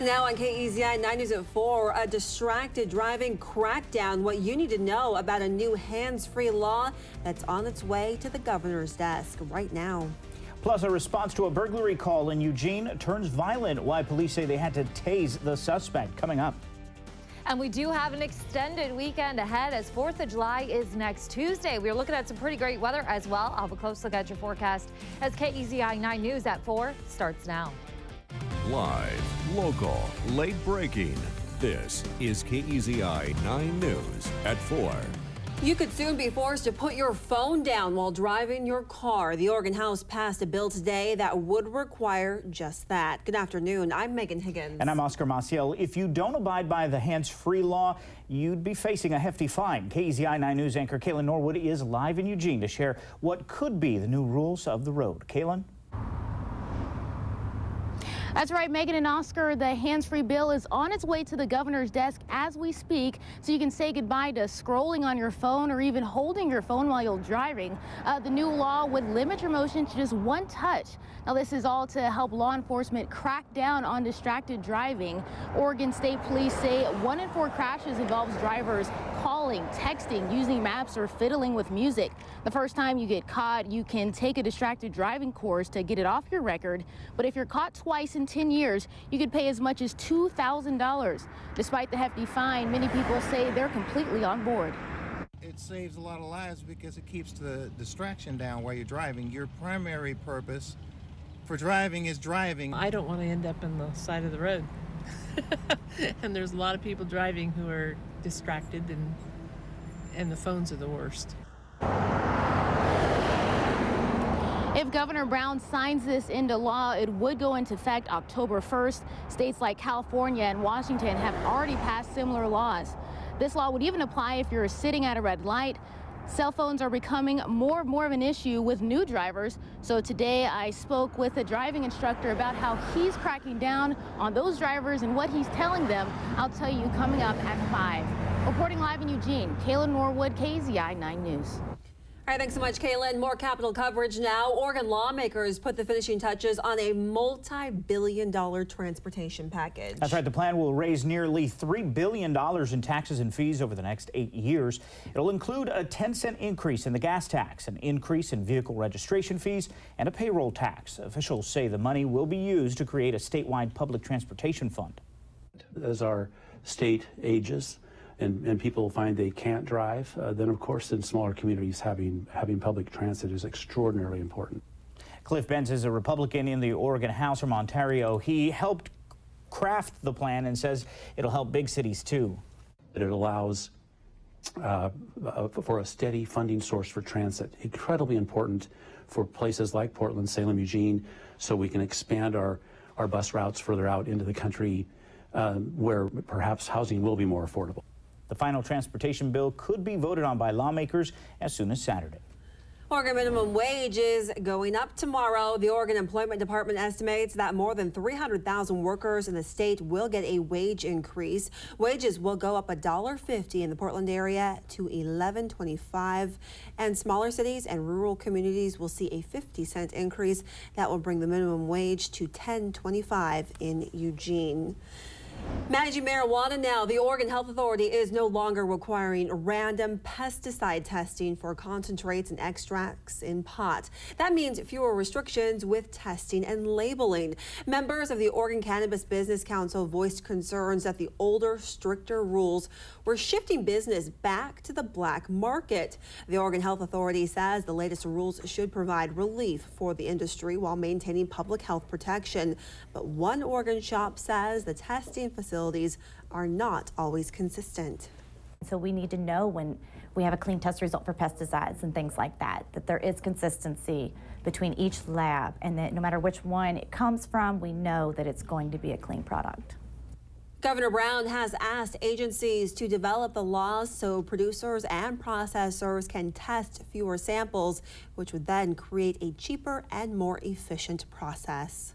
Now on KEZI 9 News at 4, a distracted driving crackdown. What you need to know about a new hands-free law that's on its way to the governor's desk right now. Plus, a response to a burglary call in Eugene turns violent. Why police say they had to tase the suspect. Coming up. And we do have an extended weekend ahead as 4th of July is next Tuesday. We're looking at some pretty great weather as well. I'll have a close look at your forecast as KEZI 9 News at 4 starts now. Live, local, late breaking. This is KEZI 9 News at 4. You could soon be forced to put your phone down while driving your car. The Oregon House passed a bill today that would require just that. Good afternoon. I'm Megan Higgins. And I'm Oscar Maciel. If you don't abide by the hands-free law, you'd be facing a hefty fine. KEZI 9 News anchor Kaylin Norwood is live in Eugene to share what could be the new rules of the road. Kaylin? That's right, Megan and Oscar. The hands-free bill is on its way to the governor's desk as we speak, so you can say goodbye to scrolling on your phone or even holding your phone while you're driving. The new law would limit your motion to just one touch. Now, this is all to help law enforcement crack down on distracted driving. Oregon State Police say 1 in 4 crashes involves drivers calling, texting, using maps, or fiddling with music. The first time you get caught, you can take a distracted driving course to get it off your record. But if you're caught twice in 10 years, you could pay as much as $2,000. Despite the hefty fine, many people say they're completely on board. It saves a lot of lives because it keeps the distraction down while you're driving. Your primary purpose for driving is driving. I don't want to end up on the side of the road. And there's a lot of people driving who are distracted, and the phones are the worst. If Governor Brown signs this into law, it would go into effect October 1st. States like California and Washington have already passed similar laws. This law would even apply if you're sitting at a red light. Cell phones are becoming more of an issue with new drivers. So today I spoke with a driving instructor about how he's cracking down on those drivers and what he's telling them. I'll tell you coming up at 5. Reporting live in Eugene, Kaylin Norwood, KEZI 9 News. All right, thanks so much, Kaylin. More Capitol coverage now. Oregon lawmakers put the finishing touches on a multi-billion-dollar transportation package. That's right. The plan will raise nearly $3 billion in taxes and fees over the next 8 years. It'll include a 10-cent increase in the gas tax, an increase in vehicle registration fees, and a payroll tax. Officials say the money will be used to create a statewide public transportation fund. As our state ages, and people find they can't drive, then of course in smaller communities having public transit is extraordinarily important. Cliff Benz is a Republican in the Oregon House from Ontario. He helped craft the plan and says it'll help big cities too. It allows for a steady funding source for transit, incredibly important for places like Portland, Salem, Eugene, so we can expand our bus routes further out into the country where perhaps housing will be more affordable. The final transportation bill could be voted on by lawmakers as soon as Saturday. Oregon minimum wage is going up tomorrow. The Oregon Employment Department estimates that more than 300,000 workers in the state will get a wage increase. Wages will go up $1.50 in the Portland area to $11.25, and smaller cities and rural communities will see a 50-cent increase. That will bring the minimum wage to $10.25 in Eugene. Managing marijuana now, the Oregon Health Authority is no longer requiring random pesticide testing for concentrates and extracts in pot. That means fewer restrictions with testing and labeling. Members of the Oregon Cannabis Business Council voiced concerns that the older, stricter rules were shifting business back to the black market. The Oregon Health Authority says the latest rules should provide relief for the industry while maintaining public health protection. But one Oregon shop says the testing facilities are not always consistent. So we need to know when we have a clean test result for pesticides and things like that, that there is consistency between each lab, and that no matter which one it comes from, we know that it's going to be a clean product. Governor Brown has asked agencies to develop the laws so producers and processors can test fewer samples, which would then create a cheaper and more efficient process.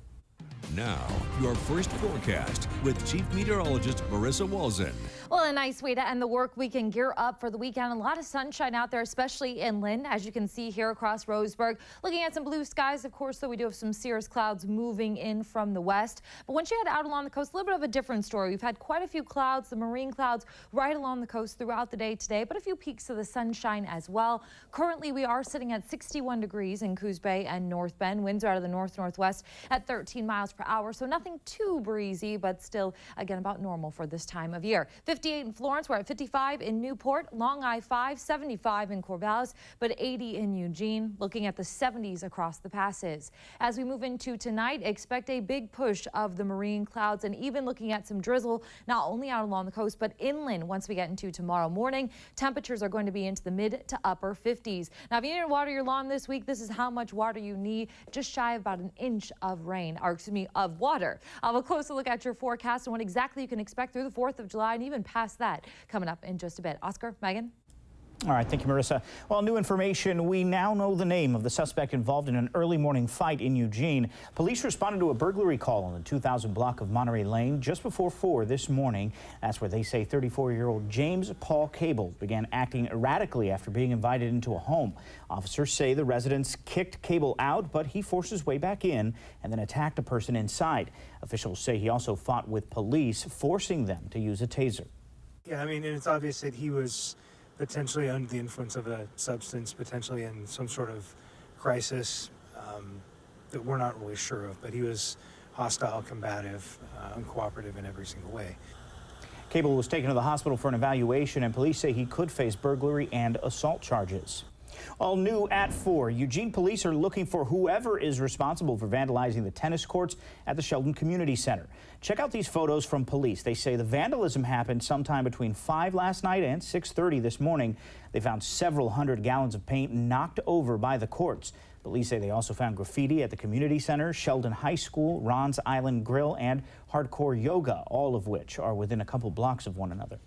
Now, your first forecast with Chief Meteorologist Marissa Walzen. Well, a nice way to end the work week and gear up for the weekend. A lot of sunshine out there, especially inland, as you can see here across Roseburg. Looking at some blue skies, of course, though we do have some cirrus clouds moving in from the west. But once you head out along the coast, a little bit of a different story. We've had quite a few clouds, the marine clouds, right along the coast throughout the day today, but a few peaks of the sunshine as well. Currently, we are sitting at 61 degrees in Coos Bay and North Bend. Winds are out of the north-northwest at 13 miles per hour, so nothing too breezy, but still, again, about normal for this time of year. 58 in Florence, we're at 55 in Newport, Long I-5, 75 in Corvallis, but 80 in Eugene, looking at the 70s across the passes. As we move into tonight, expect a big push of the marine clouds and even looking at some drizzle, not only out along the coast, but inland once we get into tomorrow morning. Temperatures are going to be into the mid to upper 50s. Now, if you need to water your lawn this week, this is how much water you need, just shy of about an inch of rain, or excuse me, of water. I'll have a closer look at your forecast and what exactly you can expect through the 4th of July and even past that coming up in just a bit. Oscar, Megan? All right, thank you, Marissa. Well, new information. We now know the name of the suspect involved in an early morning fight in Eugene. Police responded to a burglary call on the 2000 block of Monterey Lane just before 4 this morning. That's where they say 34-year-old James Paul Cable began acting erratically after being invited into a home. Officers say the residents kicked Cable out, but he forced his way back in and then attacked a person inside. Officials say he also fought with police, forcing them to use a taser. Yeah, I mean, and it's obvious that he was potentially under the influence of a substance, potentially in some sort of crisis that we're not really sure of, but he was hostile, combative, uncooperative in every single way. Cable was taken to the hospital for an evaluation, and police say he could face burglary and assault charges. All new at 4, Eugene police are looking for whoever is responsible for vandalizing the tennis courts at the Sheldon Community Center. Check out these photos from police. They say the vandalism happened sometime between 5 last night and 6:30 this morning. They found several hundred gallons of paint knocked over by the courts. Police say they also found graffiti at the community center, Sheldon High School, Ron's Island Grill, and Hardcore Yoga, all of which are within a couple blocks of one another.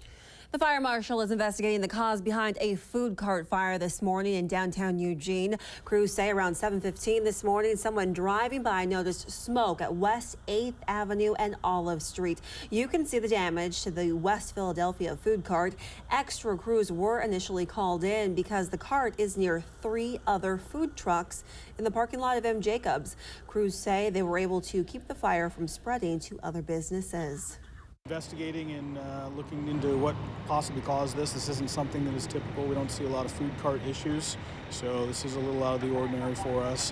The fire marshal is investigating the cause behind a food cart fire this morning in downtown Eugene. Crews say around 7:15 this morning, someone driving by noticed smoke at West 8th Avenue and Olive Street. You can see the damage to the West Philadelphia food cart. Extra crews were initially called in because the cart is near 3 other food trucks in the parking lot of M. Jacobs. Crews say they were able to keep the fire from spreading to other businesses. Investigating and looking into what possibly caused this. This isn't something that is typical. We don't see a lot of food cart issues, so this is a little out of the ordinary for us.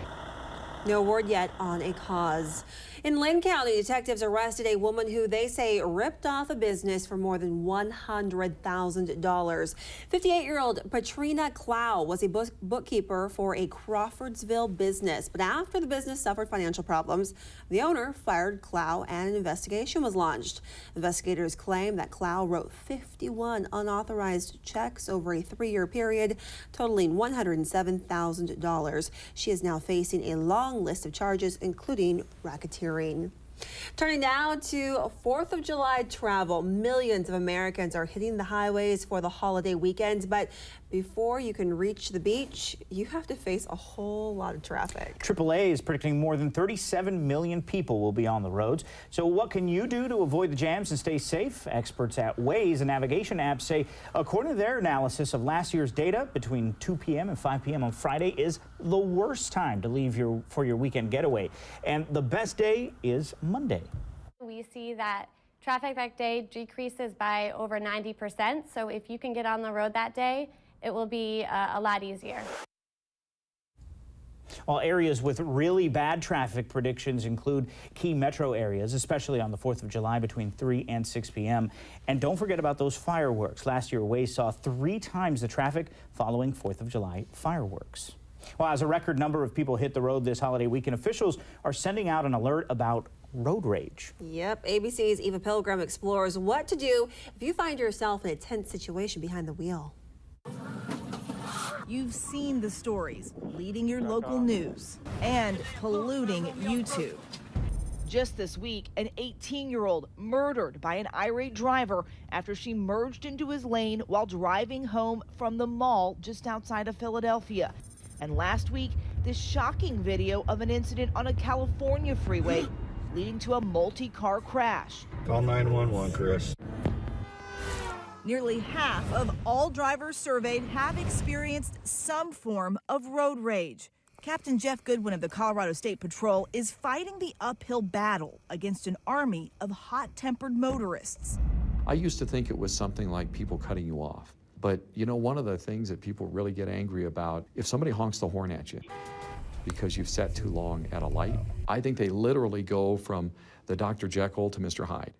No word yet on a cause. In Lynn County, detectives arrested a woman who they say ripped off a business for more than $100,000. 58-year-old Patrina Clow was a bookkeeper for a Crawfordsville business, but after the business suffered financial problems, the owner fired Clow and an investigation was launched. Investigators claim that Clow wrote 51 unauthorized checks over a 3-year period, totaling $107,000. She is now facing a long list of charges, including racketeering. Turning now to 4th of July travel. Millions of Americans are hitting the highways for the holiday weekend, but before you can reach the beach, you have to face a whole lot of traffic. AAA is predicting more than 37 million people will be on the roads. So what can you do to avoid the jams and stay safe? Experts at Waze, a navigation app, say according to their analysis of last year's data, between 2 p.m. and 5 p.m. on Friday is the worst time to leave for your weekend getaway. And the best day is Monday. We see that traffic that day decreases by over 90%. So if you can get on the road that day, it will be a lot easier. While areas with really bad traffic predictions include key metro areas, especially on the 4th of July between 3 and 6 p.m. And don't forget about those fireworks. Last year, Waze saw 3 times the traffic following 4th of July fireworks. Well, as a record number of people hit the road this holiday weekend, officials are sending out an alert about road rage. Yep, ABC's Eva Pilgrim explores what to do if you find yourself in a tense situation behind the wheel. You've seen the stories leading your local news and polluting YouTube. Just this week, an 18-year-old murdered by an irate driver after she merged into his lane while driving home from the mall just outside of Philadelphia. And last week, this shocking video of an incident on a California freeway leading to a multi-car crash. Call 911, Chris. Nearly half of all drivers surveyed have experienced some form of road rage. Captain Jeff Goodwin of the Colorado State Patrol is fighting the uphill battle against an army of hot-tempered motorists. I used to think it was something like people cutting you off. But, you know, one of the things that people really get angry about, if somebody honks the horn at you because you've sat too long at a light, I think they literally go from the Dr. Jekyll to Mr. Hyde.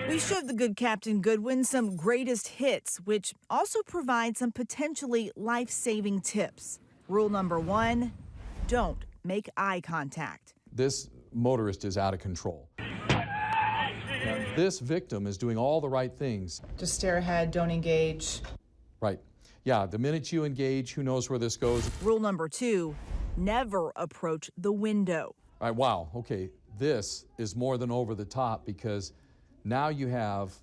We showed the good Captain Goodwin some greatest hits, which also provide some potentially life-saving tips. Rule number 1, don't make eye contact. This motorist is out of control. And this victim is doing all the right things. Just stare ahead, don't engage. Right. Yeah, the minute you engage, who knows where this goes. Rule number 2, never approach the window. All right, wow, okay, this is more than over the top because now you have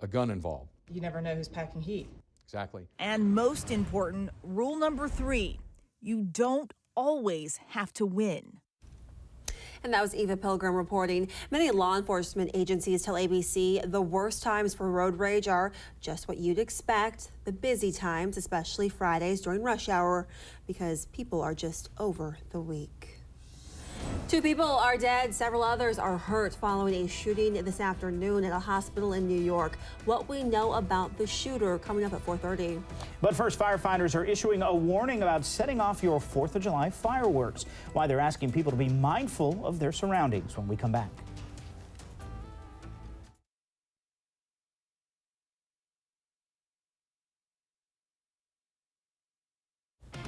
a gun involved. You never know who's packing heat. Exactly. And most important, rule number 3, you don't always have to win. And that was Eva Pilgrim reporting. Many law enforcement agencies tell ABC the worst times for road rage are just what you'd expect, the busy times, especially Fridays during rush hour, because people are just over the week. 2 people are dead, several others are hurt following a shooting this afternoon at a hospital in New York. What we know about the shooter coming up at 4:30. But first, firefighters are issuing a warning about setting off your 4th of July fireworks. Why they're asking people to be mindful of their surroundings when we come back.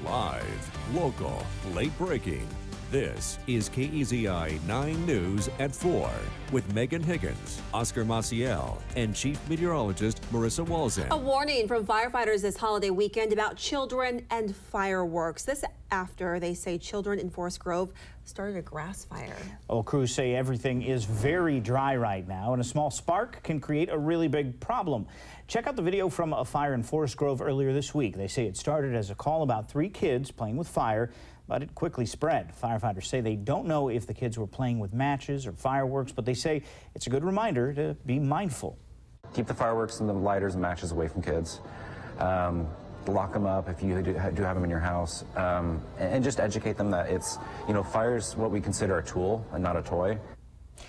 Live, local, late breaking. This is KEZI 9 News at 4 with Megan Higgins, Oscar Maciel, and Chief Meteorologist Marissa Walzan. A warning from firefighters this holiday weekend about children and fireworks. This after they say children in Forest Grove started a grass fire. Well, crews say everything is very dry right now, and a small spark can create a really big problem. Check out the video from a fire in Forest Grove earlier this week. They say it started as a call about 3 kids playing with fire, but it quickly spread. Firefighters say they don't know if the kids were playing with matches or fireworks, but they say it's a good reminder to be mindful. Keep the fireworks and the lighters and matches away from kids. Lock them up if you do have them in your house, and just educate them that it's, you know, fire's what we consider a tool and not a toy.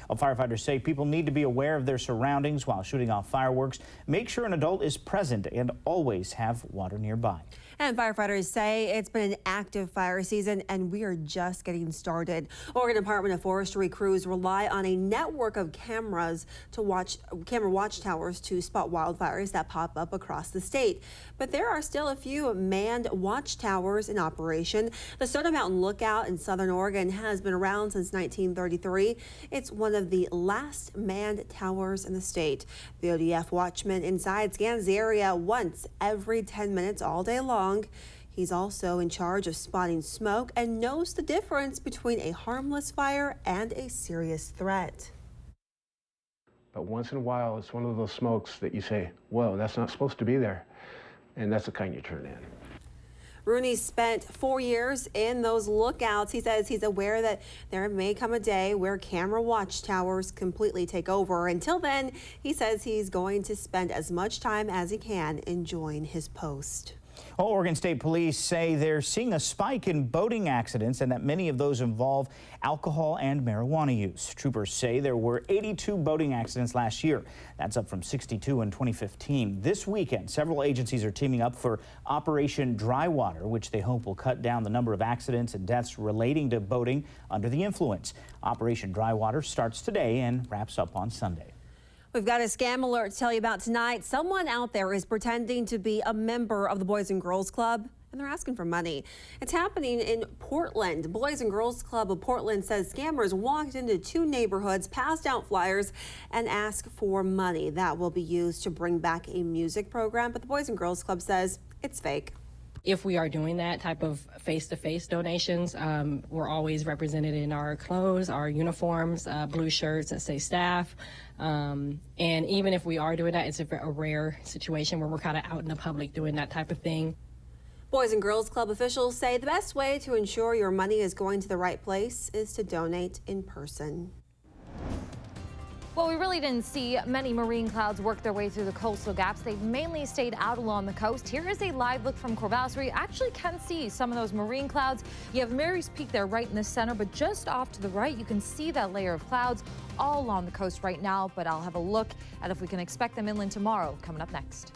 Well, firefighters say people need to be aware of their surroundings while shooting off fireworks. Make sure an adult is present and always have water nearby. And firefighters say it's been an active fire season and we are just getting started. Oregon Department of Forestry crews rely on a network of cameras to camera watchtowers to spot wildfires that pop up across the state. But there are still a few manned watchtowers in operation. The Soda Mountain Lookout in southern Oregon has been around since 1933. It's one of the last manned towers in the state. The ODF watchman inside scans the area once every 10 minutes all day long. He's also in charge of spotting smoke and knows the difference between a harmless fire and a serious threat. But once in a while, it's one of those smokes that you say, whoa, that's not supposed to be there. And that's the kind you turn in. Rooney spent 4 years in those lookouts. He says he's aware that there may come a day where camera watchtowers completely take over. Until then, he says he's going to spend as much time as he can enjoying his post. Well, Oregon State Police say they're seeing a spike in boating accidents and that many of those involve alcohol and marijuana use. Troopers say there were 82 boating accidents last year. That's up from 62 in 2015. This weekend, several agencies are teaming up for Operation Dry Water, which they hope will cut down the number of accidents and deaths relating to boating under the influence. Operation Dry Water starts today and wraps up on Sunday. We've got a scam alert to tell you about tonight. Someone out there is pretending to be a member of the Boys and Girls Club, and they're asking for money. It's happening in Portland. Boys and Girls Club of Portland says scammers walked into 2 neighborhoods, passed out flyers, and asked for money. That will be used to bring back a music program, but the Boys and Girls Club says it's fake. If we are doing that type of face-to-face donations, we're always represented in our clothes, our uniforms, blue shirts that say staff. And even if we are doing that, it's a rare situation where we're kind of out in the public doing that type of thing. Boys and Girls Club officials say the best way to ensure your money is going to the right place is to donate in person. Well, we really didn't see many marine clouds work their way through the coastal gaps. They've mainly stayed out along the coast. Here is a live look from Corvallis where you actually can see some of those marine clouds. You have Mary's Peak there right in the center, but just off to the right, you can see that layer of clouds all along the coast right now. But I'll have a look at if we can expect them inland tomorrow coming up next.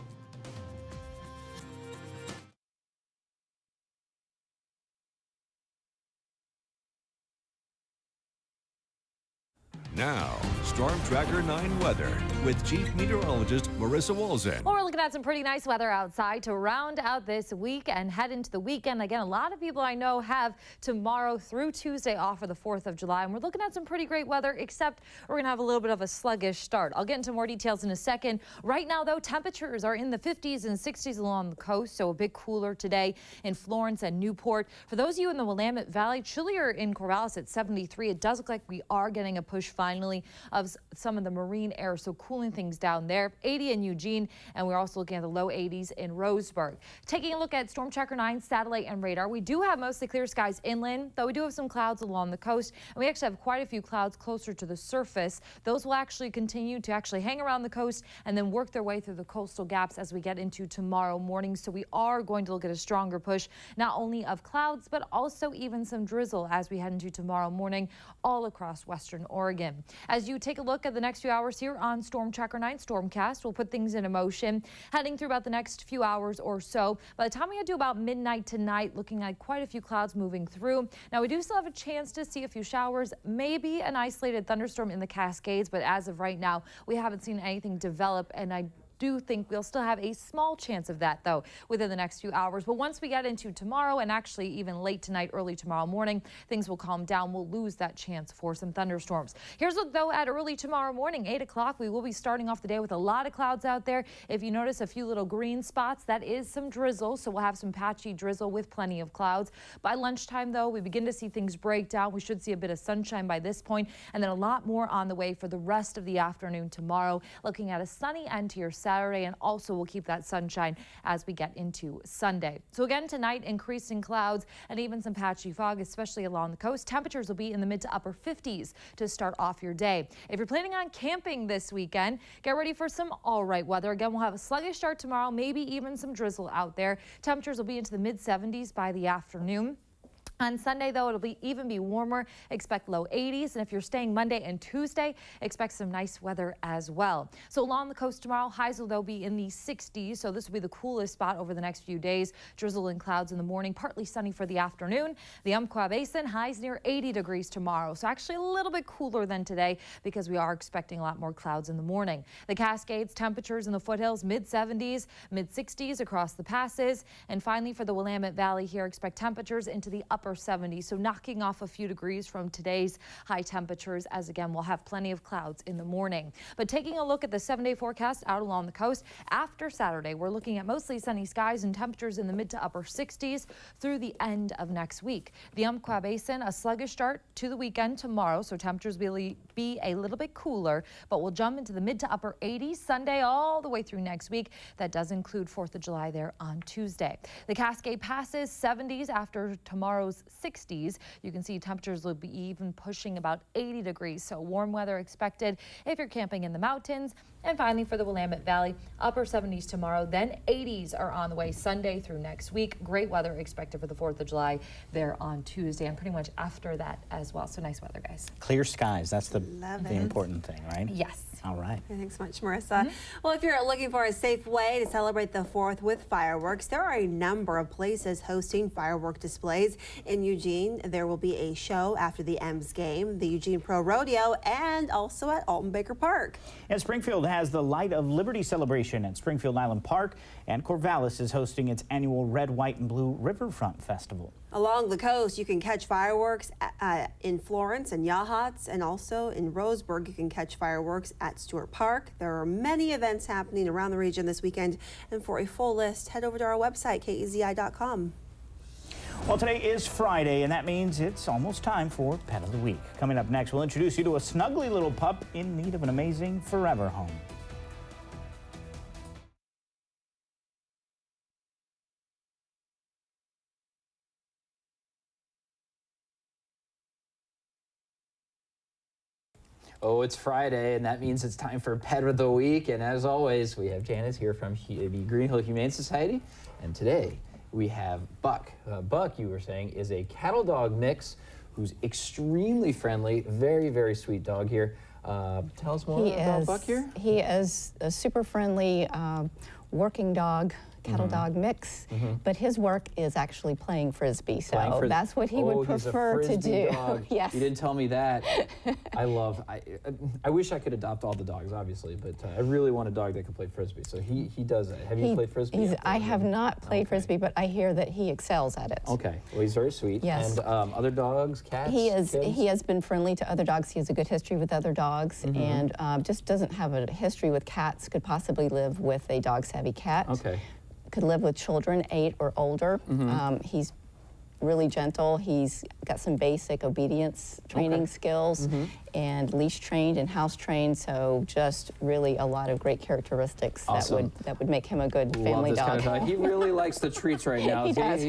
Now, Storm Tracker 9 weather with Chief Meteorologist Marissa Walzek. Well, we're looking at some pretty nice weather outside to round out this week and head into the weekend. Again, a lot of people I know have tomorrow through Tuesday off for the 4th of July, and we're looking at some pretty great weather, except we're going to have a little bit of a sluggish start. I'll get into more details in a second. Right now, though, temperatures are in the 50s and 60s along the coast, so a bit cooler today in Florence and Newport. For those of you in the Willamette Valley, chillier in Corvallis at 73. It does look like we are getting a push finally of some of the marine air, so cooling things down there. 80 in Eugene, and we're also looking at the low 80s in Roseburg. Taking a look at Storm Tracker 9 satellite and radar, we do have mostly clear skies inland, though we do have some clouds along the coast, and we actually have quite a few clouds closer to the surface. Those will actually continue to hang around the coast and then work their way through the coastal gaps as we get into tomorrow morning. So we are going to look at a stronger push, not only of clouds, but also even some drizzle as we head into tomorrow morning all across western Oregon. As you take a look at the next few hours here on Storm Tracker 9 Stormcast, we'll put things into motion heading through about the next few hours or so. By the time we get to about midnight tonight, looking at quite a few clouds moving through. Now, we do still have a chance to see a few showers, maybe an isolated thunderstorm in the Cascades, but as of right now, we haven't seen anything develop, and I do think we'll still have a small chance of that, though, within the next few hours. But once we get into tomorrow, and actually even late tonight, early tomorrow morning, things will calm down. We'll lose that chance for some thunderstorms. Here's a look, though, at early tomorrow morning, 8 o'clock. We will be starting off the day with a lot of clouds out there. If you notice a few little green spots, that is some drizzle. So we'll have some patchy drizzle with plenty of clouds. By lunchtime, though, we begin to see things break down. We should see a bit of sunshine by this point, and then a lot more on the way for the rest of the afternoon tomorrow. Looking at a sunny end to your Saturday, and also we'll keep that sunshine as we get into Sunday. So again, tonight, increasing clouds and even some patchy fog, especially along the coast. Temperatures will be in the mid to upper 50s to start off your day. If you're planning on camping this weekend, get ready for some all right weather. Again, we'll have a sluggish start tomorrow, maybe even some drizzle out there. Temperatures will be into the mid 70s by the afternoon. On Sunday, though, it'll even be warmer. Expect low 80s. And if you're staying Monday and Tuesday, expect some nice weather as well. So along the coast tomorrow, highs will, though, be in the 60s. So this will be the coolest spot over the next few days. Drizzle and clouds in the morning, partly sunny for the afternoon. The Umpqua Basin, highs near 80 degrees tomorrow. So actually a little bit cooler than today because we are expecting a lot more clouds in the morning. The Cascades, temperatures in the foothills, mid 70s, mid 60s across the passes. And finally, for the Willamette Valley here, expect temperatures into the upper 70s, so knocking off a few degrees from today's high temperatures, as again we'll have plenty of clouds in the morning. But taking a look at the 7-day forecast out along the coast, after Saturday we're looking at mostly sunny skies and temperatures in the mid to upper 60s through the end of next week. The Umpqua Basin, a sluggish start to the weekend tomorrow, so temperatures will be a little bit cooler, but we'll jump into the mid to upper 80s Sunday all the way through next week. That does include 4th of July there on Tuesday. The Cascade passes 70s after tomorrow's 60s. You can see temperatures will be even pushing about 80 degrees, so warm weather expected if you're camping in the mountains. And finally, for the Willamette Valley, upper 70s tomorrow, then 80s are on the way Sunday through next week. Great weather expected for the 4th of July there on Tuesday, and pretty much after that as well. So nice weather, guys. Clear skies, that's the important thing, right? Yes. All right. Thanks so much, Marissa. Well, if you're looking for a safe way to celebrate the 4th with fireworks, there are a number of places hosting firework displays. In Eugene, there will be a show after the M's game, the Eugene Pro Rodeo, and also at Alton Baker Park. And Springfield has the Light of Liberty celebration at Springfield Island Park, and Corvallis is hosting its annual Red, White, and Blue Riverfront Festival. Along the coast, you can catch fireworks in Florence and Yachats, and also in Roseburg, you can catch fireworks at Stewart Park. There are many events happening around the region this weekend, and for a full list, head over to our website, KEZI.com. Well, today is Friday, and that means it's almost time for Pet of the Week. Coming up next, we'll introduce you to a snuggly little pup in need of an amazing forever home. Oh, it's Friday, and that means it's time for Pet of the Week. And as always, we have Janice here from the Green Hill Humane Society. And today, we have Buck. Buck, you were saying, is a cattle dog mix who's extremely friendly, very, very sweet dog here. Tell us more about Buck here. He is a super friendly working dog, cattle dog mix, but his work is actually playing Frisbee, so that's what he would prefer to do. Yes. You didn't tell me that. I wish I could adopt all the dogs, obviously, but I really want a dog that can play Frisbee, so he does that. Have you played Frisbee? I have not played Frisbee, but I hear that he excels at it. Okay, well, he's very sweet. Yes. And other dogs, cats, He kids? Okay. Could live with children 8 or older. He's really gentle. He's got some basic obedience training skills and leash trained and house trained, so just really a lot of great characteristics that would make him a good family dog. Kind of dog. He really likes the treats right now. He does.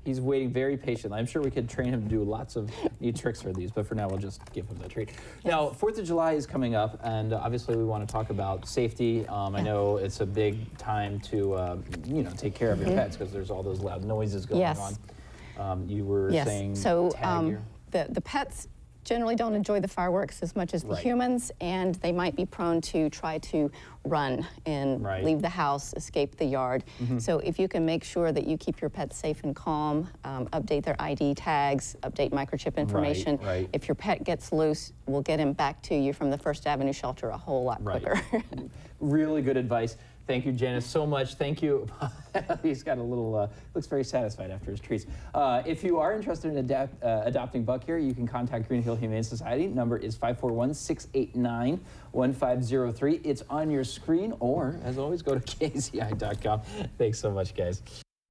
He's waiting very patiently. I'm sure we could train him to do lots of neat tricks for these, but for now we'll just give him the treat. Yes. Now, 4th of July is coming up, and obviously we want to talk about safety. I know it's a big time to you know, take care of your pets because there's all those loud noises going on. You were saying so the pets generally don't enjoy the fireworks as much as the humans, and they might be prone to try to run and leave the house, escape the yard. So if you can make sure that you keep your pets safe and calm, update their ID tags, update microchip information. If your pet gets loose, we'll get him back to you from the First Avenue shelter a whole lot quicker. Really good advice. Thank you, Janice, so much. Thank you. He's got a little, looks very satisfied after his treats. If you are interested in adopting Buck here, you can contact Green Hill Humane Society. Number is 541-689-1503. It's on your screen, or, as always, go to kzi.com. Thanks so much, guys.